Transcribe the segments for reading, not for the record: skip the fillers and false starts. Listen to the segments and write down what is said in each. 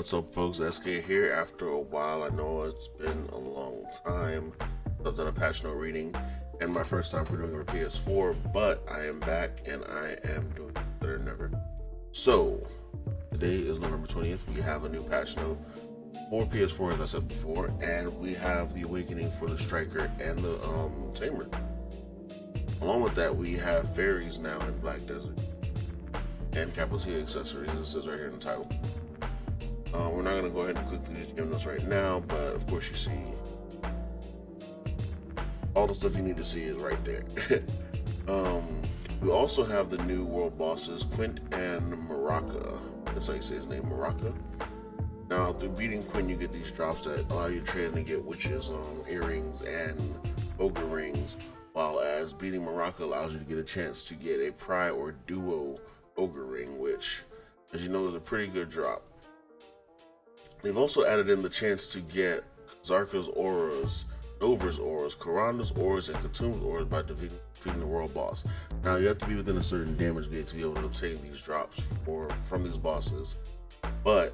What's up, folks? SK here. After a while, I know it's been a long time. I've done a patch note reading, and my first time for doing it for PS4, but I am back and I am doing it better than ever. So, today is November 20th. We have a new patch note for PS4, as I said before, and we have the Awakening for the Striker and the Tamer. Along with that, we have fairies now in Black Desert and capital T accessories. It says right here in the title. We're not going to go ahead and click through these gem notes right now, but of course you see all the stuff you need to see is right there. We also have the new world bosses, Quint and Maraka. That's how you say his name, Maraka. Now, through beating Quint, you get these drops that allow you to trade and get witches, earrings, and ogre rings, while as beating Maraka allows you to get a chance to get a pry or duo ogre ring, which, as you know, is a pretty good drop. They've also added in the chance to get Zarka's auras, Nova's auras, Karanda's auras, and Katum's auras by defeating the world boss. Now, you have to be within a certain damage gate to be able to obtain these drops from these bosses, but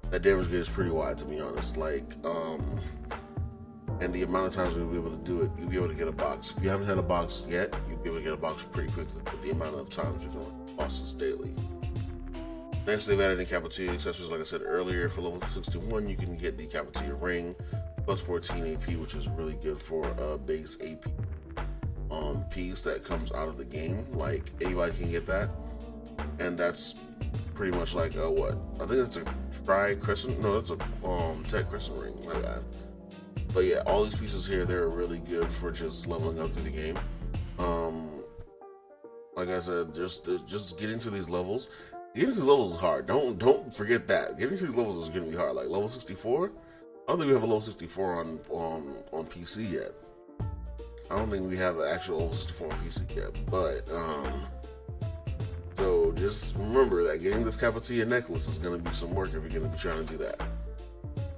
that damage gate is pretty wide, to be honest. And the amount of times we'll be able to do it, you'll be able to get a box. If you haven't had a box yet, you'll be able to get a box pretty quickly with the amount of times you're doing bosses daily. Next, they've added in capital accessories, like I said earlier. For level 61, you can get the capital ring plus 14 AP, which is really good for a base AP piece that comes out of the game. Like, anybody can get that, and that's pretty much like what? I think it's a tri-crescent. No, it's a tech crescent ring. My bad. But yeah, all these pieces here, they're really good for just leveling up through the game. Like I said, just getting to these levels. Getting to these levels is hard. Don't forget that. Getting to these levels is going to be hard. Like level 64, I don't think we have a level 64 on PC yet. I don't think we have an actual level 64 on PC yet. But so just remember that getting this Capitia necklace is going to be some work if you're going to be trying to do that.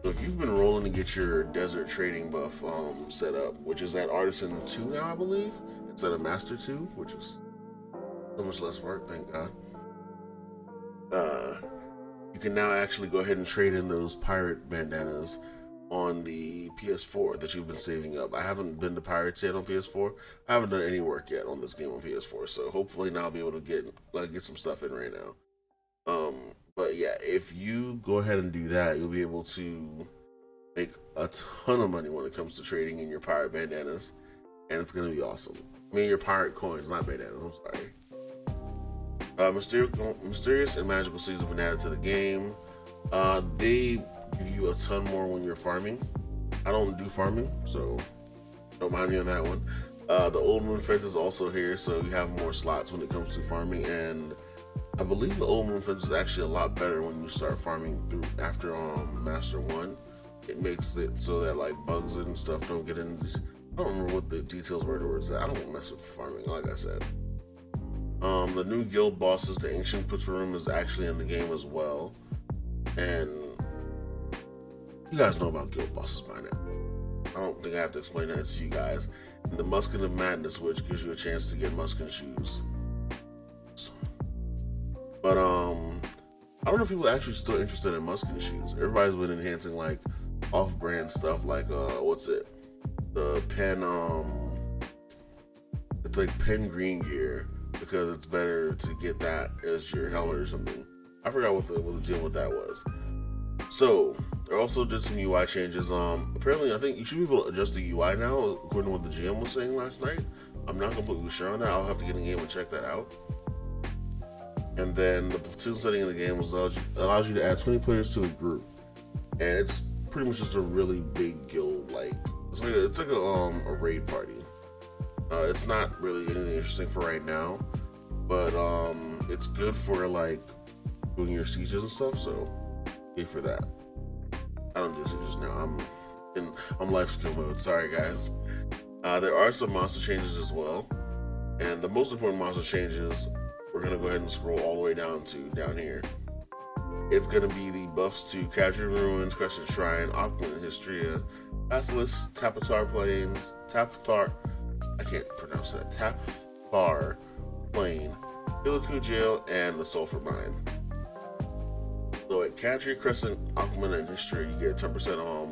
So if you've been rolling to get your desert trading buff set up, which is at Artisan 2 now, I believe, instead of Master 2, which is so much less work, thank God. You can now actually go ahead and trade in those pirate bandanas on the PS4 that you've been saving up. I haven't been to Pirates yet on PS4. I haven't done any work yet on this game on PS4, so hopefully now I'll be able to get some stuff in right now. But yeah, if you go ahead and do that, you'll be able to make a ton of money when it comes to trading in your pirate bandanas, and it's gonna be awesome. I mean, your pirate coins, not bandanas. I'm sorry. Mysterious and magical seeds have been added to the game. They give you a ton more when you're farming. I don't do farming, so don't mind me on that one. The Old Moon Fence is also here, so you have more slots when it comes to farming, and I believe the Old Moon Fence is actually a lot better when you start farming through after Master 1. It makes it so that like bugs and stuff don't get in. I don't remember what the details were towards that. I don't mess with farming, like I said. The new guild bosses, the Ancient Room, is actually in the game as well. And you guys know about guild bosses by now. I don't think I have to explain that to you guys. And the Muskin of Madness, which gives you a chance to get Muskin shoes. But I don't know if people are actually still interested in Muskin shoes. Everybody's been enhancing like off-brand stuff, like what's it? The pen it's like pen green gear, because it's better to get that as your helmet or something. I forgot what the deal with that was. So they also did some UI changes. Apparently I think you should be able to adjust the UI now, according to what the GM was saying last night. I'm not completely sure on that. I'll have to get in the game and check that out. And then the platoon setting in the game allows you to add 20 players to the group, and it's pretty much just a really big guild. Like it's like a raid party. It's not really anything interesting for right now, but it's good for like doing your sieges and stuff. So pay for that. I don't do sieges now. I'm life skill mode. Sorry guys. There are some monster changes as well, and the most important monster changes, we're gonna go ahead and scroll all the way down here. It's gonna be the buffs to Captured Ruins, Crescent Shrine, Aquaman, Hystria, Basilisk, Tapatar Plains, I can't pronounce that. Plain, Iliku Jail, and the Sulphur Mine. So at Catchy Crescent Aquaman and History, you get 10%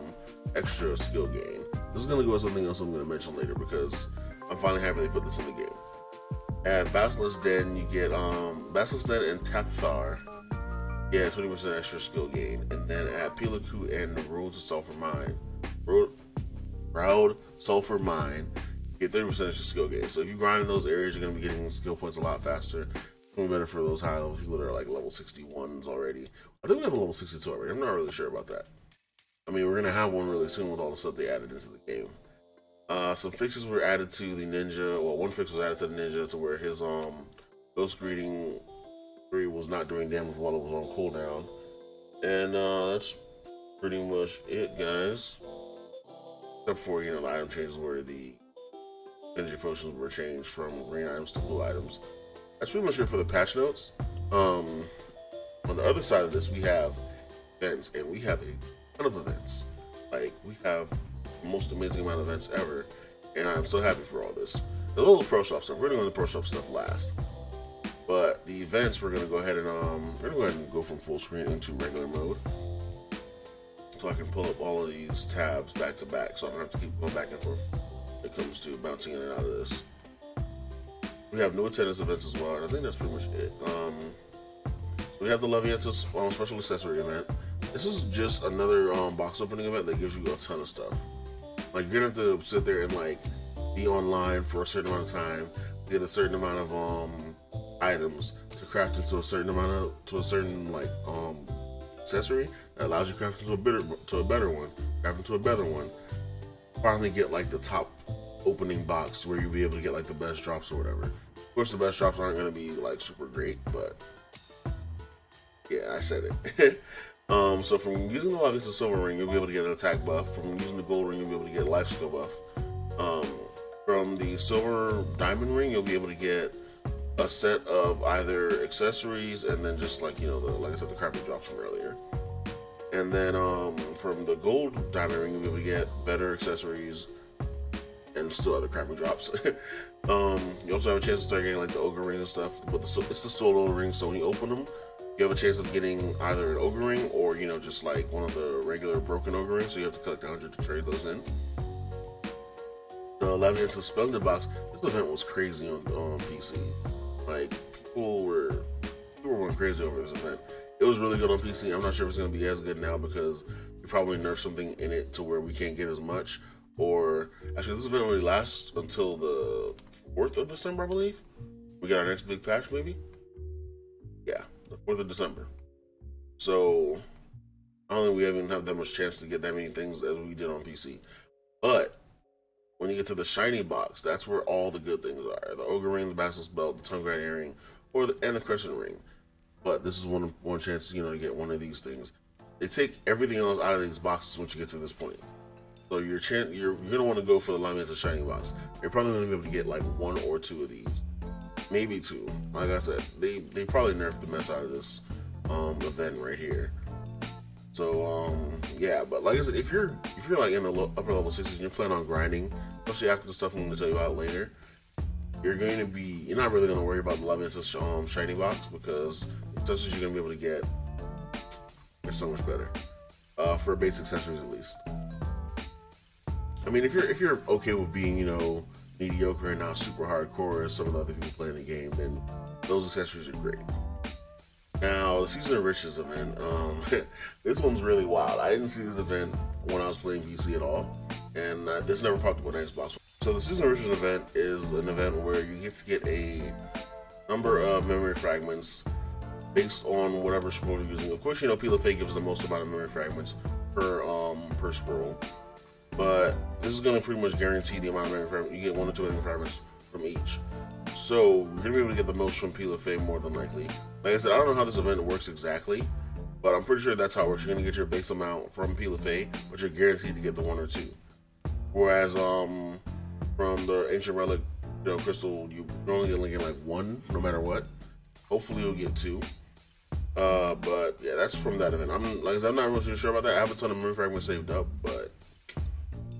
extra skill gain. This is gonna go with something else I'm gonna mention later because I'm finally happy they put this in the game. At Basilisk Den, you get Basilisk Den and Tapthar. Yeah, 20% extra skill gain. And then at Pilaku and the Road to Sulphur Mine, Proud Sulphur Mine, you get 30% extra skill gain. So if you grind in those areas, you're gonna be getting skill points a lot faster. It's gonna be better for those high level people that are like level 61s already. I think we have a level 62 already. I'm not really sure about that. I mean, we're gonna have one really soon with all the stuff they added into the game. Some fixes were added to the ninja. Well, one fix was added to the ninja to where his ghost greeting 3 was not doing damage while it was on cooldown. And that's pretty much it, guys. Except for, the item changes where the energy potions were changed from green items to blue items. That's pretty much it for the patch notes. On the other side of this, we have events, and we have a ton of events. Like, we have the most amazing amount of events ever, and I'm so happy for all this. The little pro shop stuff, we're gonna go to the pro shop stuff last. But the events, we're gonna go ahead and go from full screen into regular mode, so I can pull up all of these tabs back to back, so I don't have to keep going back and forth when it comes to bouncing in and out of this. We have new attendance events as well, and I think that's pretty much it. We have the Leviathan special accessory event. This is just another box opening event that gives you a ton of stuff. Like, you're gonna have to sit there and like be online for a certain amount of time, get a certain amount of items to craft into a certain accessory that allows you to craft into a better one. Finally get like the top opening box where you'll be able to get like the best drops or whatever. Of course, the best drops aren't gonna be like super great, but yeah, I said it. So from using the Leviathan Silver Ring, you'll be able to get an attack buff. From using the Gold Ring, you'll be able to get a life skill buff. From the Silver Diamond Ring, you'll be able to get a set of either accessories and then just like, like I said, the crappy drops from earlier. And then from the Gold Diamond Ring, you'll be able to get better accessories and still other crappy drops. You also have a chance to start getting like the Ogre Ring and stuff, but it's the solo ring, so when you open them, you have a chance of getting either an Ogre Ring or, just like one of the regular broken Ogre Rings, so you have to collect 100 to trade those in. The Leviathan Splendid Box, this event was crazy on PC. Like, people were going crazy over this event. It was really good on PC. I'm not sure if it's going to be as good now because we probably nerfed something in it to where we can't get as much. Or, actually, this event only lasts until the 4th of December, I believe. We got our next big patch, maybe? Yeah, the 4th of December. So, I don't think we haven't had that much chance to get that many things as we did on PC. But, when you get to the shiny box, that's where all the good things are. The Ogre Ring, the Basilisk Belt, the Tongue Grind Earring, and the Crescent Ring. But this is one chance, to get one of these things. They take everything else out of these boxes once you get to this point. So you're gonna want to go for the Leviathan shiny box. You're probably gonna be able to get like 1 or 2 of these, maybe 2. Like I said, they probably nerfed the mess out of this event right here. So yeah, but like I said, if you're like in the upper level 60s and you're planning on grinding, especially after the stuff I'm going to tell you about later, you're not really going to worry about the Leviathan shiny box because the accessories you're going to be able to get are so much better for basic accessories at least. I mean, if you're okay with being mediocre and not super hardcore as some of the other people playing the game, then those accessories are great. Now, the Season of Riches event, this one's really wild. I didn't see this event when I was playing PC at all, and this never popped up on Xbox. So the Season of Riches event is an event where you get to get a number of memory fragments based on whatever scroll you're using. Of course, Pilafay gives the most amount of memory fragments per scroll, but this is going to pretty much guarantee the amount of memory fragments. You get 1 or 2 memory fragments from each. So you're going to be able to get the most from Pilafay more than likely. Like I said, I don't know how this event works exactly, but I'm pretty sure that's how it works. You're going to get your base amount from Pilafay, but you're guaranteed to get the 1 or 2. Whereas from the Ancient Relic Crystal, you're only going to get like 1 no matter what. Hopefully you'll get 2. But yeah, that's from that event. I'm not really sure about that. I have a ton of memory fragments saved up, but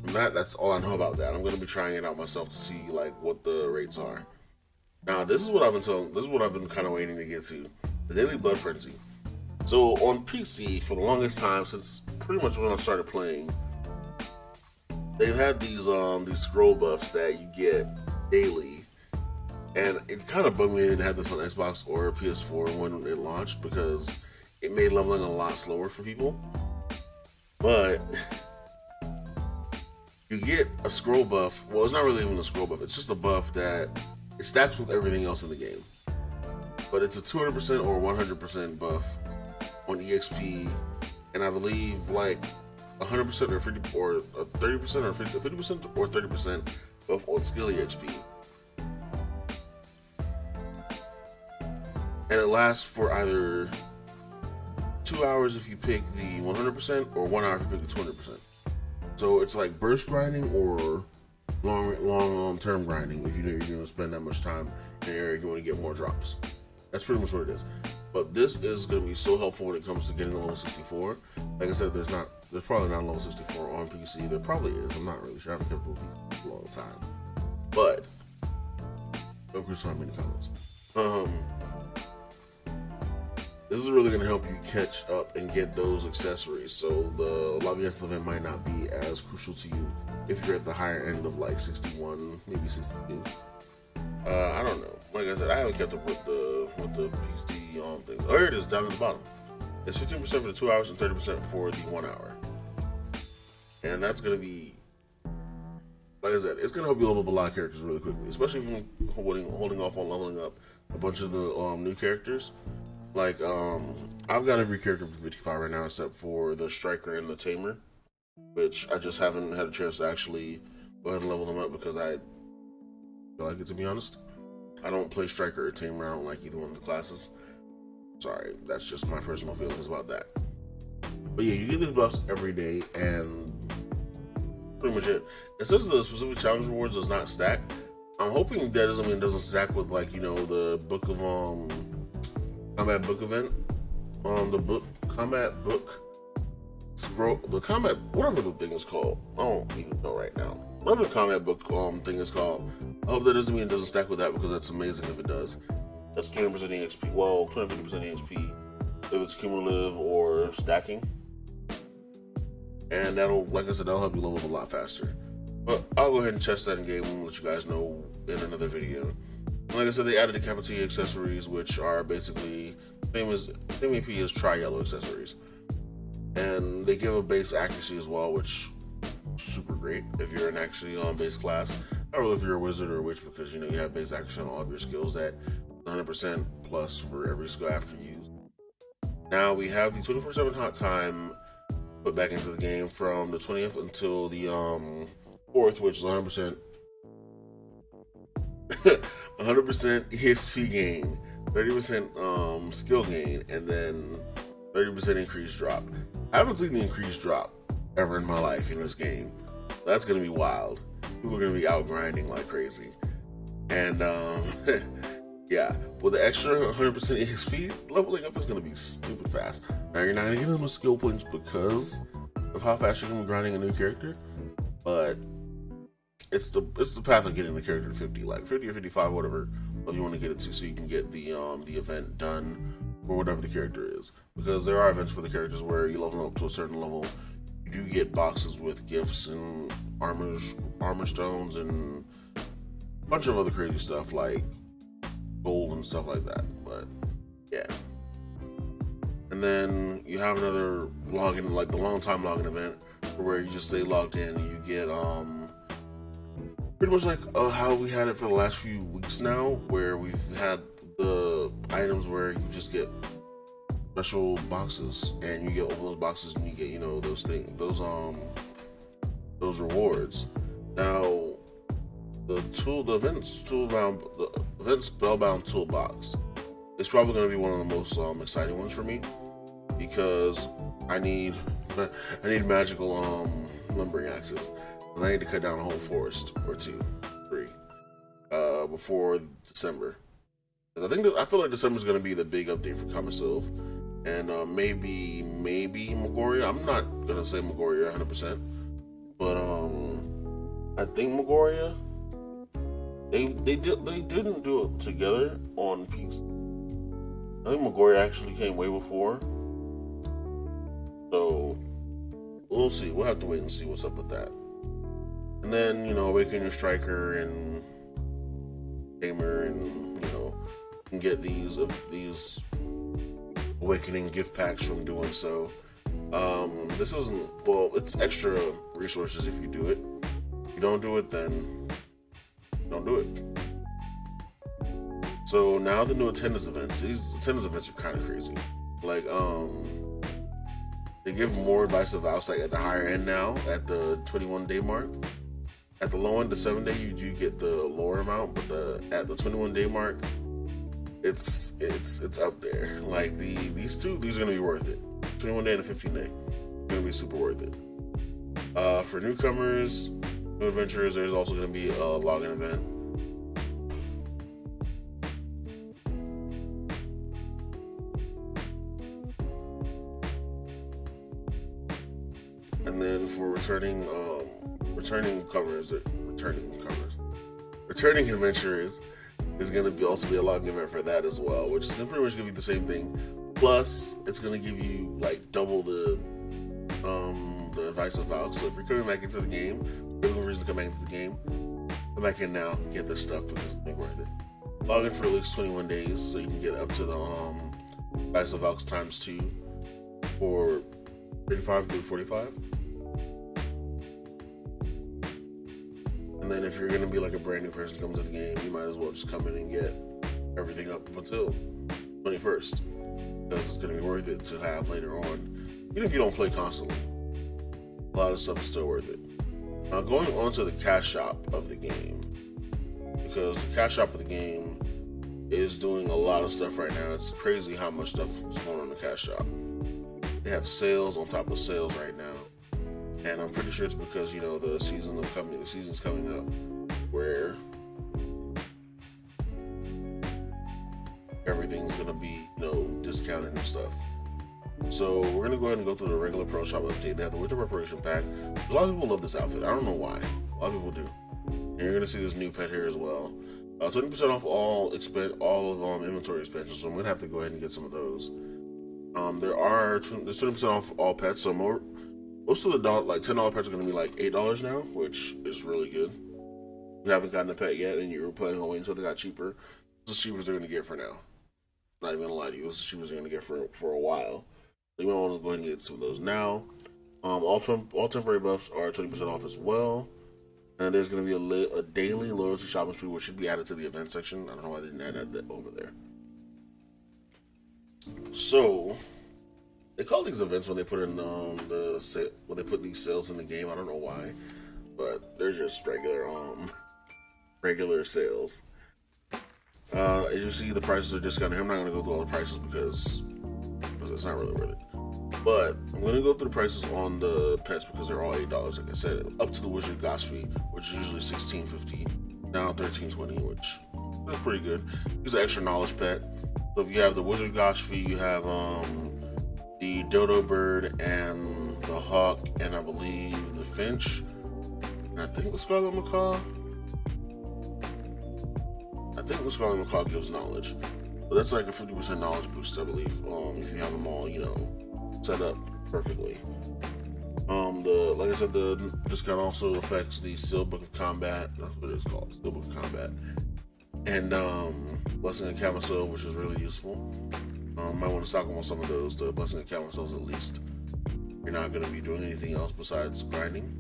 from that's all I know about that. I'm going to be trying it out myself to see like what the rates are. Now, this is what I've been kind of waiting to get to. The Daily Blood Frenzy. So on PC, for the longest time, since pretty much when I started playing, they've had these scroll buffs that you get daily, and it kind of bugged me they didn't have this on Xbox or PS4 when it launched because it made leveling a lot slower for people. But you get a scroll buff. Well, it's not really even a scroll buff. It's just a buff that it stacks with everything else in the game. But it's a 200% or 100% buff on EXP, and I believe like 100% or 50 or 30% or 50% or 30% buff on skill EXP. And it lasts for either 2 hours if you pick the 100% or 1 hour if you pick the 200%. So it's like burst grinding or long term grinding if you know you're going to spend that much time in an area you want to get more drops. That's pretty much what it is. But this is going to be so helpful when it comes to getting a level 64. Like I said, there's probably not a level 64 on PC. There probably is. I'm not really sure. I haven't kept a PC for a long time. But don't crucify me in the comments. This is really going to help you catch up and get those accessories. So the Lobby X event might not be as crucial to you if you're at the higher end of like 61, maybe 62. I don't know. Like I said, I haven't kept up with the PC thing. Oh, here it is down at the bottom. It's 15% for the 2 hours and 30% for the 1 hour. And that's going to be, like I said, it's going to help you level up a lot of characters really quickly, especially if you're holding off on leveling up a bunch of the new characters. Like, I've got every character up to 55 right now except for the Striker and the Tamer, which I just haven't had a chance to actually go ahead and level them up because I feel like it, to be honest. I don't play Striker or Tamer. I don't like either one of the classes. Sorry, that's just my personal feelings about that. But yeah, you get these buffs every day, and pretty much it. It says the specific challenge rewards does not stack. I'm hoping that doesn't mean it doesn't stack with, like, you know, the book of combat book event, the combat book scroll, the combat, whatever the thing is called. I don't even know right now. Whatever the combat book thing is called. I hope that doesn't mean it doesn't stack with that, because that's amazing if it does. That's 20% EXP. Well, 250% EXP if it's cumulative or stacking. And that'll, like I said, that'll help you level up a lot faster. But I'll go ahead and test that in game and let you guys know in another video. Like I said, they added the Capacity accessories, which are basically same AP as Tri-Yellow accessories. And they give a base accuracy as well, which is super great if you're an actually on base class. Not really if you're a wizard or a witch, because, you know, you have base accuracy on all of your skills that 100% plus for every skill after you use. Now we have the 24/7 hot time put back into the game from the 20th until the 4th, which is 100% 100% EXP gain, 30% skill gain, and then 30% increased drop. I haven't seen the increased drop ever in my life in this game. That's gonna be wild. People are gonna be out grinding like crazy. And yeah, with the extra 100% EXP, leveling up is gonna be stupid fast. Now you're not gonna get them with skill points because of how fast you're gonna be grinding a new character, but it's the path of getting the character to 50, like 50 or 55, whatever level you want to get it to, so you can get the event done or whatever the character is. Because there are events for the characters where you level up to a certain level, you do get boxes with gifts and armor stones and a bunch of other crazy stuff like gold and stuff like that. But yeah. And then you have another login, like the long time login event, where you just stay logged in and you get pretty much like how we had it for the last few weeks now, where we've had the items where you just get special boxes and you get open those boxes and you get, you know, those rewards. Now the event spellbound toolbox is probably going to be one of the most exciting ones for me, because I need magical lumbering axes. I need to cut down a whole forest or 2, 3 before December. I feel like December is going to be the big update for Kamisilv, and maybe Magoria. I'm not gonna say Magoria 100%, but I think Magoria. They didn't do it together on PC. I think Magoria actually came way before, So we'll see. We'll have to wait and see what's up with that. And then, you know, awaken your striker and Tamer, and you know, you can get these awakening gift packs from doing so. This isn't, well, it's extra resources if you do it. If you don't do it, then don't do it. So now the new attendance events. These attendance events are kind of crazy. Like, they give more advice of outside at the higher end now, at the 21-day mark. At the low end, the 7-day, you do get the lower amount, but at the 21-day mark, it's up there. Like these are gonna be worth it. 21-day and a 15-day, gonna be super worth it. For newcomers, new adventurers, there's also gonna be a login event. And then for returning adventurers is going to also be a login event for that as well, which is going to pretty much give you the same thing. Plus, it's going to give you like double the advice of Valk. So if you're coming back into the game, there's no reason to come back into the game. Come back in now, get this stuff because it's worth it. Log in for at least 21 days so you can get up to the advice of Valks ×2 for 35 through 45. And then if you're going to be like a brand new person who comes to the game, you might as well just come in and get everything up until 21st. Because it's going to be worth it to have later on. Even if you don't play constantly, a lot of stuff is still worth it. Now going on to the cash shop of the game. Because the cash shop of the game is doing a lot of stuff right now. It's crazy how much stuff is going on in the cash shop. They have sales on top of sales right now. And I'm pretty sure it's because, you know, the season's coming up where everything's gonna be, you know, discounted and stuff. So we're gonna go ahead and go through the regular Pro Shop update. They have the Winter Preparation Pack. A lot of people love this outfit. I don't know why. A lot of people do. And you're gonna see this new pet here as well. 20% off all inventory expansions. So I'm gonna have to go ahead and get some of those. There's 20% off all pets. So most of the $10 pets are going to be like $8 now, which is really good. If you haven't gotten a pet yet and you're planning on waiting until they got cheaper, this is the cheapest they're going to get for now. Not even going to lie to you, this is the cheapest they're going to get for a while. So you might want to go ahead and get some of those now. All temporary buffs are 20% off as well. And there's going to be a daily loyalty shopping spree, which should be added to the event section. I don't know why I didn't add that over there. So they call these events when they put in when they put these sales in the game. I don't know why, but they're just regular sales. As you see, the prices are discounted. I'm not going to go through all the prices because it's not really worth it. But I'm going to go through the prices on the pets because they're all $8. Like I said, up to the Wizard Gosh fee, which is usually $16.50, now $13.20, which is pretty good. He's an extra knowledge pet. So if you have the Wizard Gosh fee, you have the dodo bird and the hawk, and I believe the finch, and I think the scarlet macaw. I think the scarlet macaw gives knowledge, but that's like a 50% knowledge boost, I believe. If you have them all, you know, set up perfectly. Like I said, the discount also affects the Steel Book of Combat. That's what it's called, Steel Book of Combat, and Blessing of Camisole, which is really useful. Might want to stock on some of those, the Blessing of Camisoles at least. You're not going to be doing anything else besides grinding,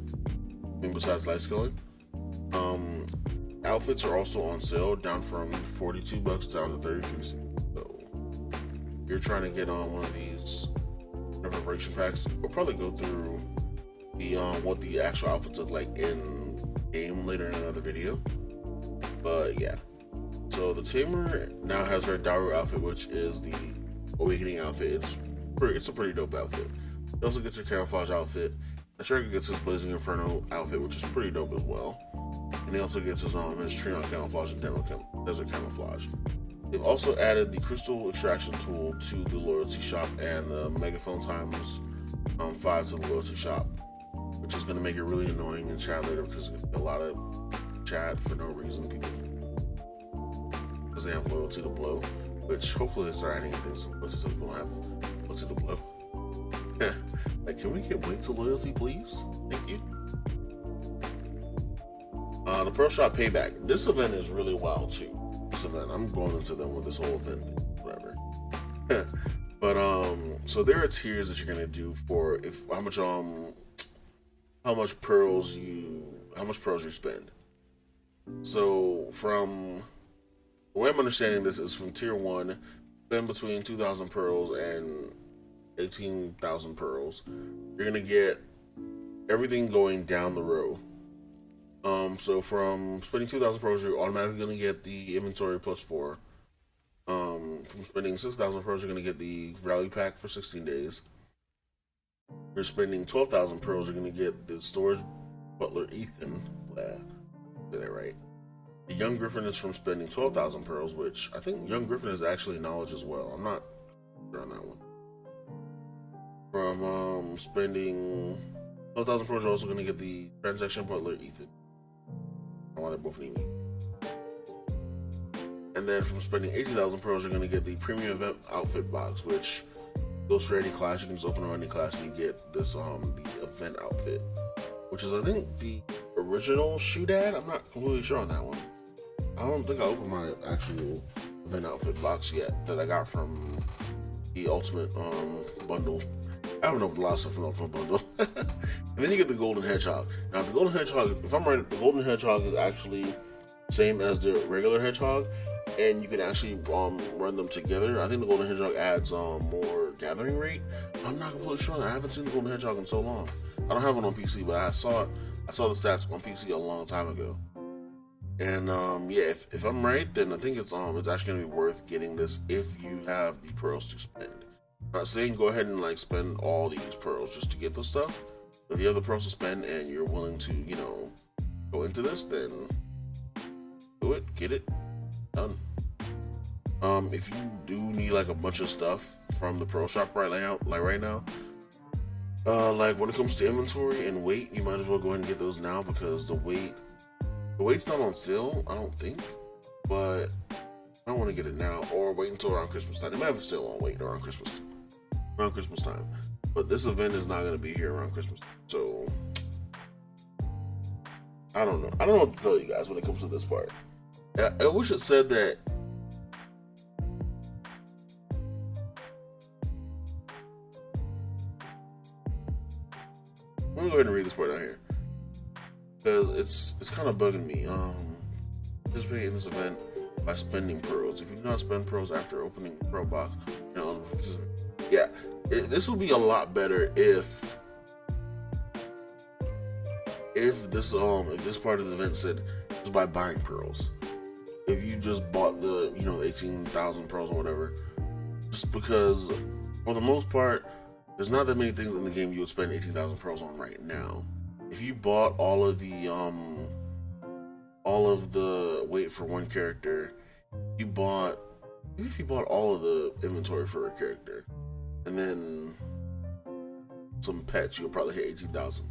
besides light skilling. Outfits are also on sale, down from $42 down to $33. So if you're trying to get on one of these preparation packs, we'll probably go through the what the actual outfits look like in game later in another video. But yeah, so the Tamer now has her Daru outfit, which is the Awakening outfit. It's a pretty dope outfit. He also gets her camouflage outfit. The Striker gets his Blazing Inferno outfit, which is pretty dope as well. And he also gets his Treon camouflage and Desert camouflage. They've also added the Crystal Extraction tool to the loyalty shop and the Megaphone times 5 to the loyalty shop, which is going to make it really annoying in chat later because there's a lot of chat for no reason because they have loyalty to blow, which hopefully they start adding things so people don't have loyalty to blow. Like, can we get Wait to Loyalty, please? Thank you. The Pro Shop Payback. This event is really wild too. This event, I'm going into them with this whole event, whatever. But so there are tiers that you're gonna do for how much pearls you spend. So from the way I'm understanding this is from tier 1, spend between 2,000 pearls and 18,000 pearls. You're gonna get everything going down the row. So from spending 2,000 pearls, you're automatically gonna get the inventory +4. From spending 6,000 pearls, you're gonna get the value pack for 16 days. You're spending 12,000 pearls, you're gonna get the storage butler Ethan. Did that right? The Young Griffin is from spending 12,000 pearls, which I think Young Griffin is actually knowledge as well. I'm not sure on that one. From spending 12,000 pearls, you're also going to get the transaction butler Ethan. I want it both need me. And then from spending 18,000 pearls, you're going to get the premium event outfit box, which goes for any class. You can just open on any class and you get this the event outfit, which is I think the original Shootad. I'm not completely sure on that one. I don't think I opened my actual event outfit box yet that I got from the Ultimate bundle. I haven't opened a lot of stuff from the Ultimate bundle. And then you get the Golden Hedgehog. Now the Golden Hedgehog, if I'm right, the Golden Hedgehog is actually same as the regular Hedgehog, and you can actually run them together. I think the Golden Hedgehog adds more gathering rate. I'm not completely sure. I haven't seen the Golden Hedgehog in so long. I don't have one on PC, but I saw the stats on PC a long time ago. And yeah, if I'm right, then I think it's actually gonna be worth getting this if you have the pearls to spend. I'm not saying go ahead and like spend all these pearls just to get the stuff. But if you have the pearls to spend and you're willing to, go into this, then do it, get it done. If you do need like a bunch of stuff from the Pro Shop right now, like when it comes to inventory and weight, you might as well go ahead and get those now because the weight's not on sale, I don't think, but I don't want to get it now or wait until around Christmas time. They might have a sale on weight around Christmas time, but this event is not going to be here around Christmas time, so I don't know what to tell you guys when it comes to this part. I wish it said that let me go ahead and read this part out here because it's kind of bugging me. Participate in this event by spending pearls. If you do not spend pearls after opening the pearl box, yeah, this would be a lot better if this part of the event said just by buying pearls. If you just bought the 18,000 pearls or whatever, just because for the most part there's not that many things in the game you would spend 18,000 pearls on right now. If you bought all of the weight for one character, if you bought all of the inventory for a character, and then some pets, you'll probably hit 18,000.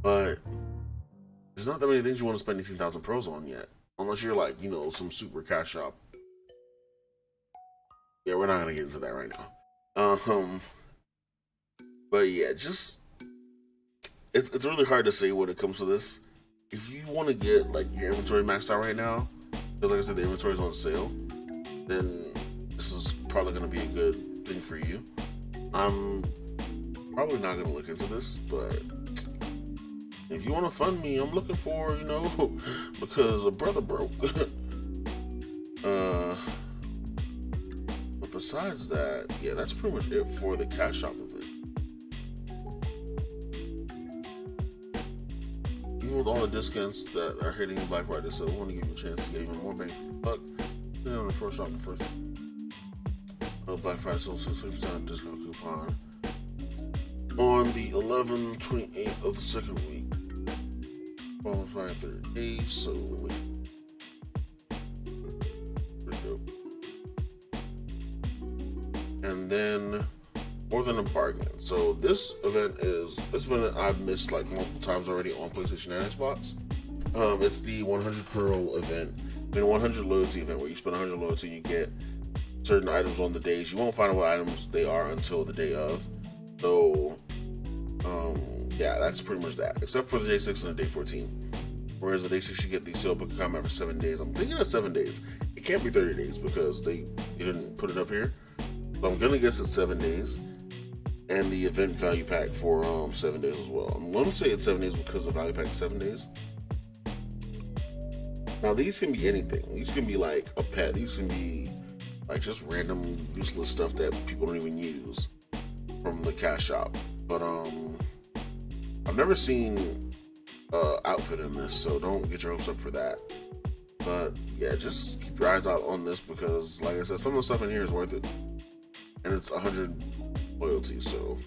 But there's not that many things you want to spend 18,000 pearls on yet, unless you're like some super cash shop. Yeah, we're not gonna get into that right now. But yeah, just it's really hard to say when it comes to this. If you want to get like your inventory maxed out right now, because like I said, the inventory is on sale, then this is probably going to be a good thing for you. I'm probably not going to look into this, but if you want to fund me, I'm looking for, because a brother broke. But besides that, yeah, that's pretty much it for the cash shop event. Even with all the discounts that are hitting Black Friday, so I want to give you a chance to get even more bang for your buck. Then on the Pro Shop first. Black Friday, so 60% discount coupon on the 11/28 of the second week. Following Friday 30 days, so pretty dope. And then more than a bargain. So this event I've missed like multiple times already on PlayStation and Xbox. It's the 100 Pearl event. 100 loyalty event where you spend 100 loyalty and you get certain items on the days. You won't find out what items they are until the day of. So Yeah, that's pretty much that. Except for the day 6 and the day 14. Whereas the day 6 you get the sale book of combat for 7 days. I'm thinking of 7 days. It can't be 30 days because they didn't put it up here. So I'm gonna guess it's 7 days. And the event value pack for 7 days as well. I'm gonna say it's 7 days because the value pack is 7 days. Now these can be anything. These can be like a pet. These can be like just random useless stuff that people don't even use from the cash shop. But I've never seen outfit in this, so don't get your hopes up for that. But yeah, just keep your eyes out on this because, like I said, some of the stuff in here is worth it, and it's 100 loyalty, so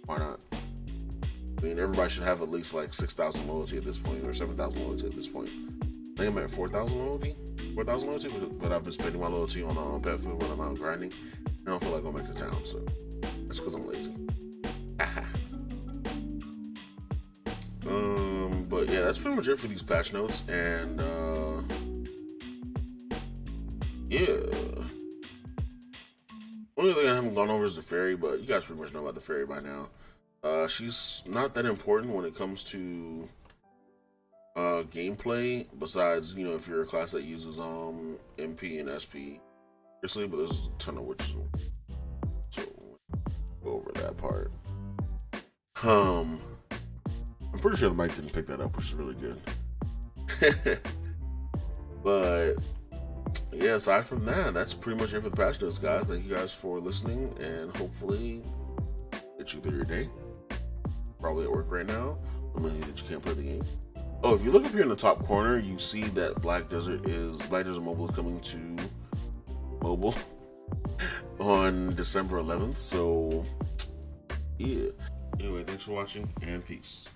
why not? I mean, everybody should have at least like 6,000 loyalty at this point, or 7,000 loyalty at this point. I think I'm at 4,000 loyalty, but I've been spending my loyalty on pet food when I'm out grinding. I don't feel like going back to town, so that's because I'm lazy. But yeah, that's pretty much it for these patch notes, and yeah. Only thing I haven't gone over is the fairy, but you guys pretty much know about the fairy by now. She's not that important when it comes to gameplay, besides, you know, if you're a class that uses MP and SP, seriously, but there's a ton of witches, so go over that part. I'm pretty sure the mic didn't pick that up, which is really good. But yeah, aside from that, that's pretty much it for the patch notes, guys. Thank you guys for listening, and hopefully get you through your day. Probably at work right now, meaning that you can't play the game. Oh, if you look up here in the top corner, you see that Black Desert Mobile is coming to mobile on December 11th. So yeah. Anyway, thanks for watching, and peace.